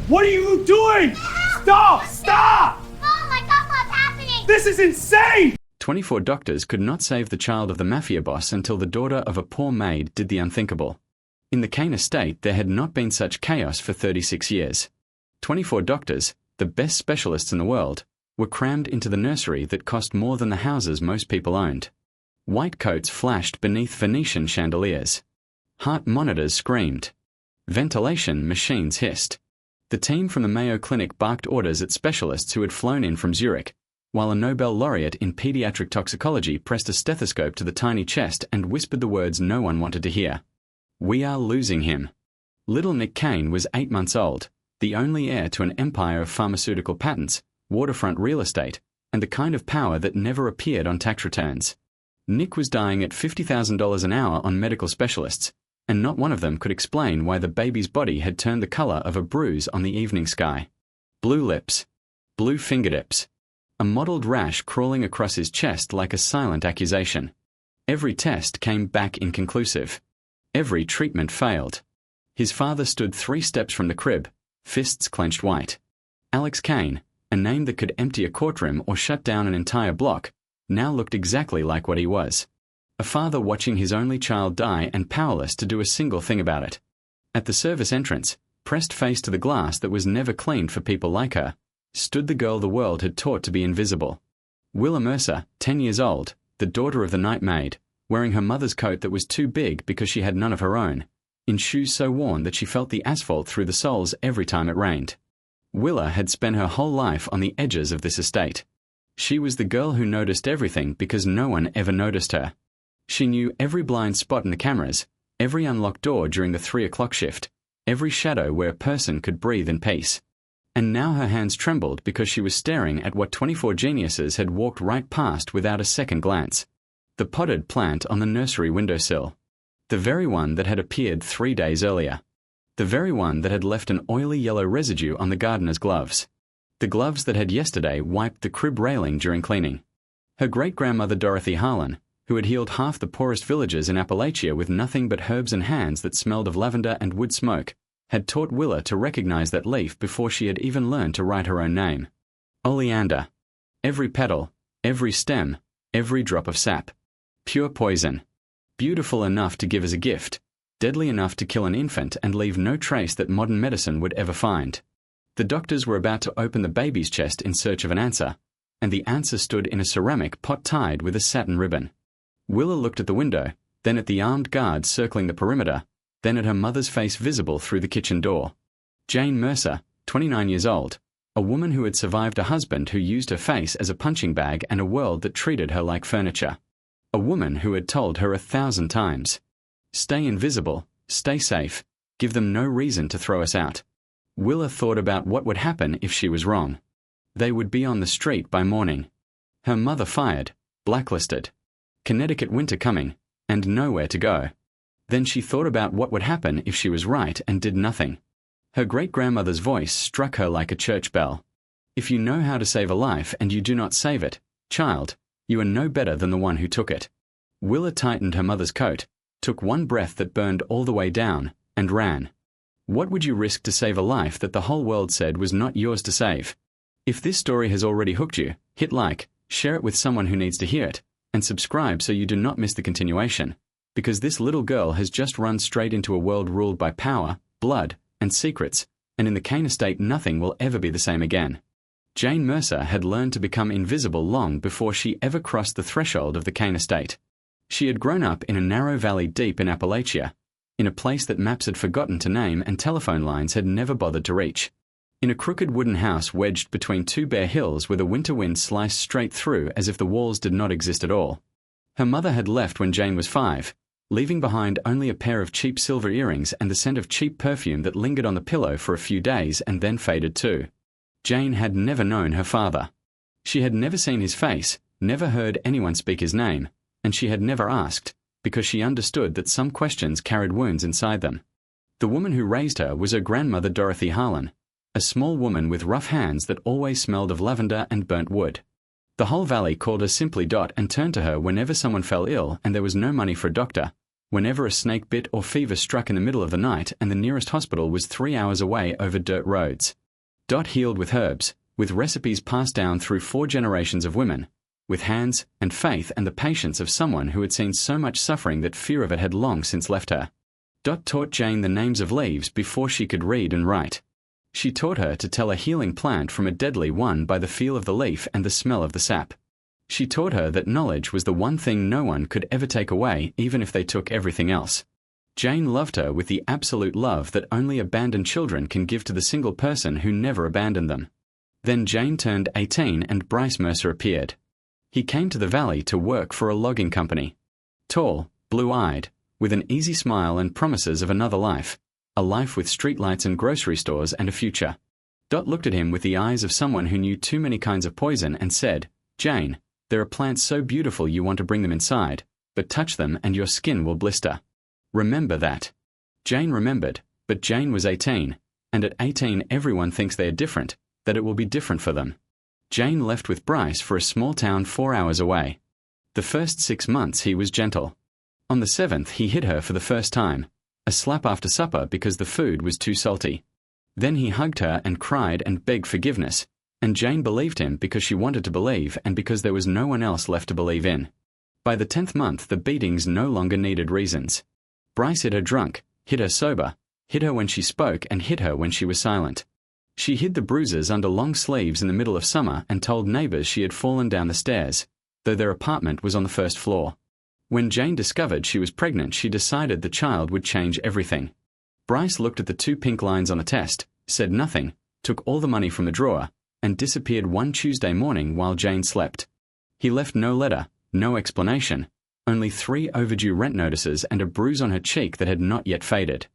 What are you doing? Stop! Stop! Oh my God, what's happening? This is insane! 24 doctors could not save the child of the mafia boss until the daughter of a poor maid did the unthinkable. In the Kane estate, there had not been such chaos for 36 years. 24 doctors, the best specialists in the world, were crammed into the nursery that cost more than the houses most people owned. White coats flashed beneath Venetian chandeliers. Heart monitors screamed. Ventilation machines hissed. The team from the Mayo Clinic barked orders at specialists who had flown in from Zurich, while a Nobel laureate in pediatric toxicology pressed a stethoscope to the tiny chest and whispered the words no one wanted to hear. "We are losing him." Little Nick Kane was 8 months old, the only heir to an empire of pharmaceutical patents, waterfront real estate, and the kind of power that never appeared on tax returns. Nick was dying at $50,000 an hour on medical specialists, and not one of them could explain why the baby's body had turned the color of a bruise on the evening sky. Blue lips. Blue fingertips. A mottled rash crawling across his chest like a silent accusation. Every test came back inconclusive. Every treatment failed. His father stood 3 steps from the crib, fists clenched white. Alex Kane, a name that could empty a courtroom or shut down an entire block, now looked exactly like what he was. A father watching his only child die and powerless to do a single thing about it. At the service entrance, pressed face to the glass that was never cleaned for people like her, stood the girl the world had taught to be invisible. Willa Mercer, 10 years old, the daughter of the night maid, wearing her mother's coat that was too big because she had none of her own, in shoes so worn that she felt the asphalt through the soles every time it rained. Willa had spent her whole life on the edges of this estate. She was the girl who noticed everything because no one ever noticed her. She knew every blind spot in the cameras, every unlocked door during the 3 o'clock shift, every shadow where a person could breathe in peace. And now her hands trembled because she was staring at what 24 geniuses had walked right past without a second glance. The potted plant on the nursery windowsill. The very one that had appeared 3 days earlier. The very one that had left an oily yellow residue on the gardener's gloves. The gloves that had yesterday wiped the crib railing during cleaning. Her great-grandmother Dorothy Harlan, who had healed half the poorest villages in Appalachia with nothing but herbs and hands that smelled of lavender and wood smoke, had taught Willa to recognize that leaf before she had even learned to write her own name. Oleander. Every petal, every stem, every drop of sap. Pure poison. Beautiful enough to give as a gift, deadly enough to kill an infant and leave no trace that modern medicine would ever find. The doctors were about to open the baby's chest in search of an answer, and the answer stood in a ceramic pot tied with a satin ribbon. Willa looked at the window, then at the armed guards circling the perimeter, then at her mother's face visible through the kitchen door. Jane Mercer, 29 years old, a woman who had survived a husband who used her face as a punching bag and a world that treated her like furniture. A woman who had told her 1,000 times, "Stay invisible, stay safe, give them no reason to throw us out." Willa thought about what would happen if she was wrong. They would be on the street by morning. Her mother fired, blacklisted. Connecticut winter coming, and nowhere to go. Then she thought about what would happen if she was right and did nothing. Her great-grandmother's voice struck her like a church bell. If you know how to save a life and you do not save it, child, you are no better than the one who took it. Willa tightened her mother's coat, took one breath that burned all the way down, and ran. What would you risk to save a life that the whole world said was not yours to save? If this story has already hooked you, hit like, share it with someone who needs to hear it, and subscribe so you do not miss the continuation, because this little girl has just run straight into a world ruled by power, blood, and secrets, and in the Kane estate nothing will ever be the same again. Jane Mercer had learned to become invisible long before she ever crossed the threshold of the Kane estate. She had grown up in a narrow valley deep in Appalachia, in a place that maps had forgotten to name and telephone lines had never bothered to reach. In a crooked wooden house wedged between 2 bare hills where the winter wind sliced straight through as if the walls did not exist at all. Her mother had left when Jane was 5, leaving behind only a pair of cheap silver earrings and the scent of cheap perfume that lingered on the pillow for a few days and then faded too. Jane had never known her father. She had never seen his face, never heard anyone speak his name, and she had never asked, because she understood that some questions carried wounds inside them. The woman who raised her was her grandmother Dorothy Harlan, a small woman with rough hands that always smelled of lavender and burnt wood. The whole valley called her simply Dot and turned to her whenever someone fell ill and there was no money for a doctor, whenever a snake bit or fever struck in the middle of the night and the nearest hospital was 3 hours away over dirt roads. Dot healed with herbs, with recipes passed down through 4 generations of women, with hands and faith and the patience of someone who had seen so much suffering that fear of it had long since left her. Dot taught Jane the names of leaves before she could read and write. She taught her to tell a healing plant from a deadly one by the feel of the leaf and the smell of the sap. She taught her that knowledge was the one thing no one could ever take away, even if they took everything else. Jane loved her with the absolute love that only abandoned children can give to the single person who never abandoned them. Then Jane turned 18 and Bryce Mercer appeared. He came to the valley to work for a logging company. Tall, blue-eyed, with an easy smile and promises of another life, a life with streetlights and grocery stores and a future. Dot looked at him with the eyes of someone who knew too many kinds of poison and said, "Jane, there are plants so beautiful you want to bring them inside, but touch them and your skin will blister. Remember that." Jane remembered, but Jane was 18, and at 18 everyone thinks they are different, that it will be different for them. Jane left with Bryce for a small town 4 hours away. The first 6 months he was gentle. On the 7th he hit her for the first time, a slap after supper because the food was too salty. Then he hugged her and cried and begged forgiveness, and Jane believed him because she wanted to believe and because there was no one else left to believe in. By the 10th month the beatings no longer needed reasons. Bryce hit her drunk, hit her sober, hit her when she spoke and hit her when she was silent. She hid the bruises under long sleeves in the middle of summer and told neighbors she had fallen down the stairs, though their apartment was on the first floor. When Jane discovered she was pregnant, she decided the child would change everything. Bryce looked at the 2 pink lines on the test, said nothing, took all the money from the drawer, and disappeared one Tuesday morning while Jane slept. He left no letter, no explanation, only 3 overdue rent notices and a bruise on her cheek that had not yet faded.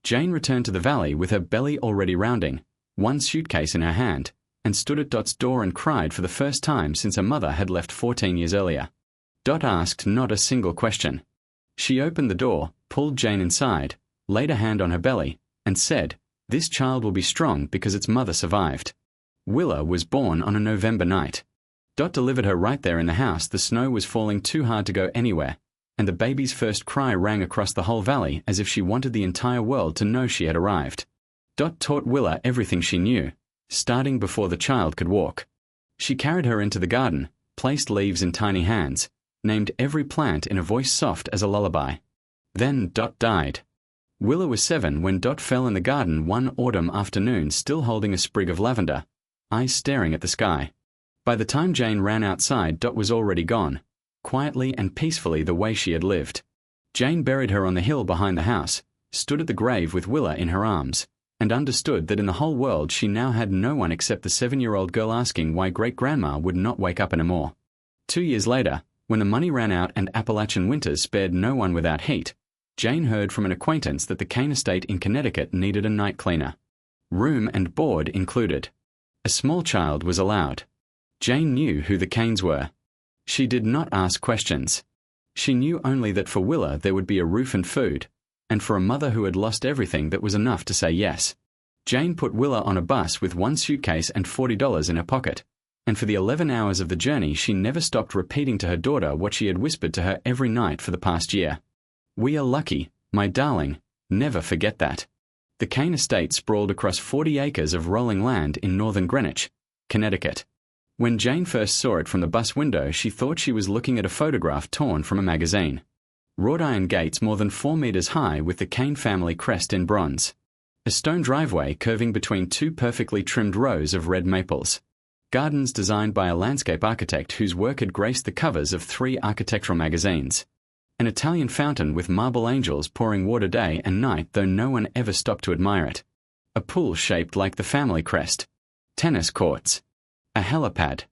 Jane returned to the valley with her belly already rounding, 1 suitcase in her hand, and stood at Dot's door and cried for the first time since her mother had left 14 years earlier. Dot asked not a single question. She opened the door, pulled Jane inside, laid a hand on her belly, and said, "This child will be strong because its mother survived." Willa was born on a November night. Dot delivered her right there in the house. The snow was falling too hard to go anywhere, and the baby's first cry rang across the whole valley as if she wanted the entire world to know she had arrived. Dot taught Willa everything she knew, starting before the child could walk. She carried her into the garden, placed leaves in tiny hands, named every plant in a voice soft as a lullaby. Then Dot died. Willa was 7 when Dot fell in the garden one autumn afternoon, still holding a sprig of lavender, eyes staring at the sky. By the time Jane ran outside, Dot was already gone, quietly and peacefully the way she had lived. Jane buried her on the hill behind the house, stood at the grave with Willa in her arms, and understood that in the whole world she now had no one except the 7-year-old girl asking why great-grandma would not wake up anymore. 2 years later, when the money ran out and Appalachian winters spared no one without heat, Jane heard from an acquaintance that the Kane estate in Connecticut needed a night cleaner. Room and board included. A small child was allowed. Jane knew who the Kanes were. She did not ask questions. She knew only that for Willa there would be a roof and food, and for a mother who had lost everything that was enough to say yes. Jane put Willa on a bus with 1 suitcase and $40 in her pocket, and for the 11 hours of the journey she never stopped repeating to her daughter what she had whispered to her every night for the past year. "We are lucky, my darling, never forget that." The Kane estate sprawled across 40 acres of rolling land in northern Greenwich, Connecticut. When Jane first saw it from the bus window, she thought she was looking at a photograph torn from a magazine. Wrought iron gates more than 4 meters high with the Kane family crest in bronze. A stone driveway curving between 2 perfectly trimmed rows of red maples. Gardens designed by a landscape architect whose work had graced the covers of 3 architectural magazines. An Italian fountain with marble angels pouring water day and night, though no one ever stopped to admire it. A pool shaped like the family crest. Tennis courts. A helipad.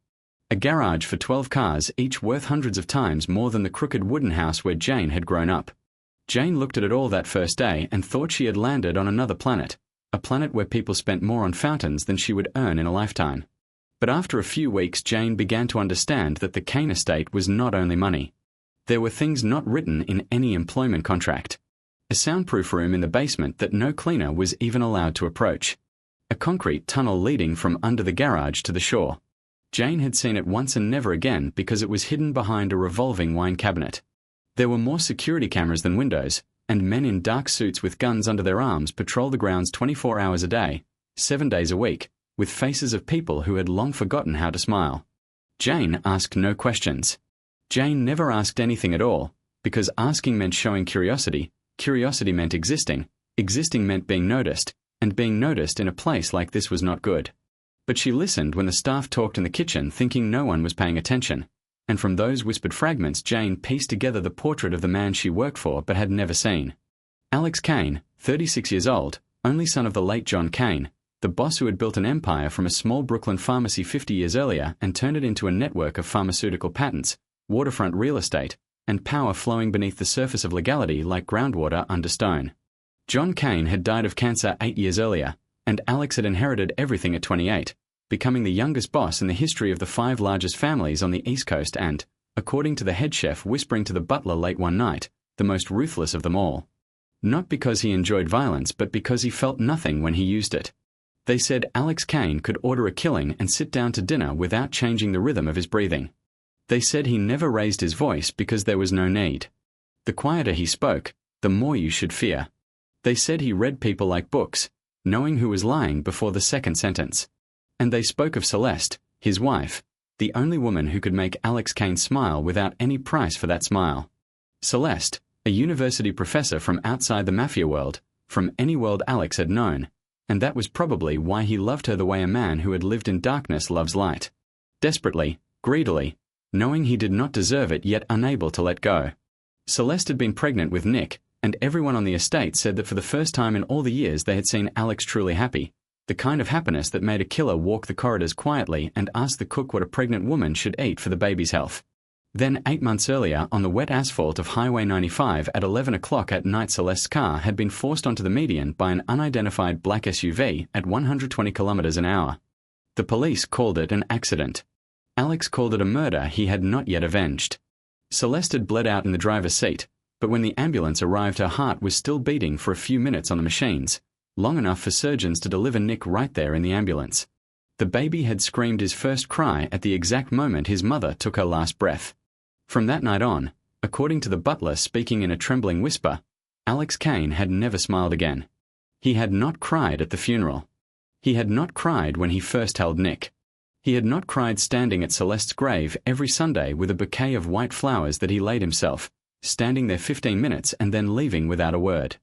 A garage for 12 cars, each worth hundreds of times more than the crooked wooden house where Jane had grown up. Jane looked at it all that first day and thought she had landed on another planet, a planet where people spent more on fountains than she would earn in a lifetime. But after a few weeks, Jane began to understand that the Kane estate was not only money. There were things not written in any employment contract. A soundproof room in the basement that no cleaner was even allowed to approach. A concrete tunnel leading from under the garage to the shore. Jane had seen it once and never again because it was hidden behind a revolving wine cabinet. There were more security cameras than windows, and men in dark suits with guns under their arms patrolled the grounds 24 hours a day, 7 days a week, with faces of people who had long forgotten how to smile. Jane asked no questions. Jane never asked anything at all, because asking meant showing curiosity, curiosity meant existing, existing meant being noticed, and being noticed in a place like this was not good. But she listened when the staff talked in the kitchen, thinking no one was paying attention, and from those whispered fragments Jane pieced together the portrait of the man she worked for but had never seen. Alex Kane, 36 years old, only son of the late John Kane, the boss who had built an empire from a small Brooklyn pharmacy 50 years earlier and turned it into a network of pharmaceutical patents, waterfront real estate, and power flowing beneath the surface of legality like groundwater under stone. John Kane had died of cancer 8 years earlier, and Alex had inherited everything at 28, becoming the youngest boss in the history of the 5 largest families on the East Coast and, according to the head chef whispering to the butler late one night, the most ruthless of them all. Not because he enjoyed violence, but because he felt nothing when he used it. They said Alex Kane could order a killing and sit down to dinner without changing the rhythm of his breathing. They said he never raised his voice because there was no need. The quieter he spoke, the more you should fear. They said he read people like books, knowing who was lying before the second sentence. And they spoke of Celeste, his wife, the only woman who could make Alex Kane smile without any price for that smile. Celeste, a university professor from outside the mafia world, from any world Alex had known, and that was probably why he loved her the way a man who had lived in darkness loves light. Desperately, greedily, knowing he did not deserve it yet unable to let go. Celeste had been pregnant with Nick, and everyone on the estate said that for the first time in all the years they had seen Alex truly happy, the kind of happiness that made a killer walk the corridors quietly and ask the cook what a pregnant woman should eat for the baby's health. Then 8 months earlier, on the wet asphalt of Highway 95 at 11 o'clock at night, Celeste's car had been forced onto the median by an unidentified black SUV at 120 kilometers an hour. The police called it an accident. Alex called it a murder he had not yet avenged. Celeste had bled out in the driver's seat, but when the ambulance arrived her heart was still beating for a few minutes on the machines, long enough for surgeons to deliver Nick right there in the ambulance. The baby had screamed his first cry at the exact moment his mother took her last breath. From that night on, according to the butler speaking in a trembling whisper, Alex Kane had never smiled again. He had not cried at the funeral. He had not cried when he first held Nick. He had not cried standing at Celeste's grave every Sunday with a bouquet of white flowers that he laid himself, standing there 15 minutes and then leaving without a word.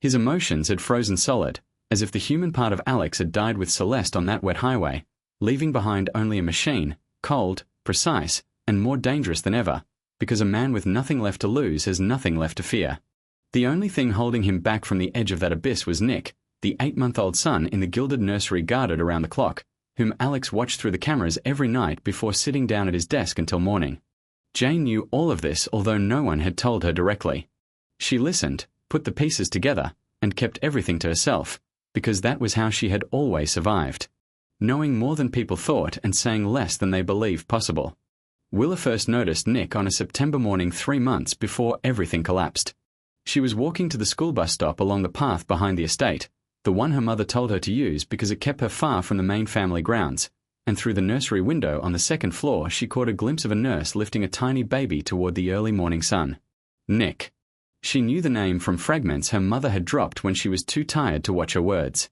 His emotions had frozen solid, as if the human part of Alex had died with Celeste on that wet highway, leaving behind only a machine, cold, precise, and more dangerous than ever, because a man with nothing left to lose has nothing left to fear. The only thing holding him back from the edge of that abyss was Nick, the 8-month-old son in the gilded nursery guarded around the clock, whom Alex watched through the cameras every night before sitting down at his desk until morning. Jane knew all of this, although no one had told her directly. She listened, put the pieces together, and kept everything to herself, because that was how she had always survived. Knowing more than people thought and saying less than they believed possible. Willa first noticed Nick on a September morning 3 months before everything collapsed. She was walking to the school bus stop along the path behind the estate, the one her mother told her to use because it kept her far from the main family grounds, and through the nursery window on the second floor she caught a glimpse of a nurse lifting a tiny baby toward the early morning sun. Nick. She knew the name from fragments her mother had dropped when she was too tired to watch her words.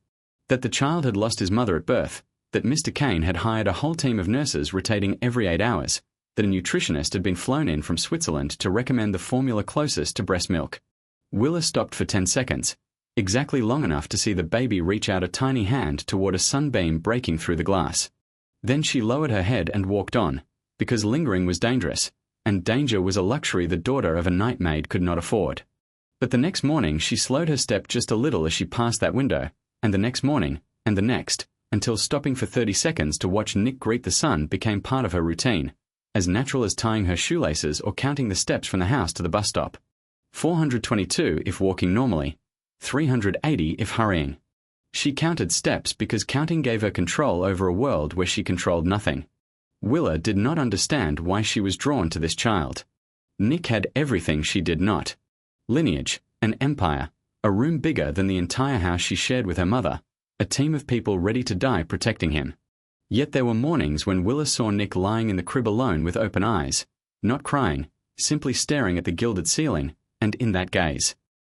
That the child had lost his mother at birth, that Mr. Kane had hired a whole team of nurses rotating every 8 hours, that a nutritionist had been flown in from Switzerland to recommend the formula closest to breast milk. Willa stopped for 10 seconds, exactly long enough to see the baby reach out a tiny hand toward a sunbeam breaking through the glass. Then she lowered her head and walked on, because lingering was dangerous, and danger was a luxury the daughter of a night maid could not afford. But the next morning she slowed her step just a little as she passed that window, and the next morning, and the next, until stopping for 30 seconds to watch Nick greet the sun became part of her routine, as natural as tying her shoelaces or counting the steps from the house to the bus stop. 422 if walking normally, 380 if hurrying. She counted steps because counting gave her control over a world where she controlled nothing. Willa did not understand why she was drawn to this child. Nick had everything she did not. Lineage, an empire, a room bigger than the entire house she shared with her mother, a team of people ready to die protecting him. Yet there were mornings when Willa saw Nick lying in the crib alone with open eyes, not crying, simply staring at the gilded ceiling, and in that gaze,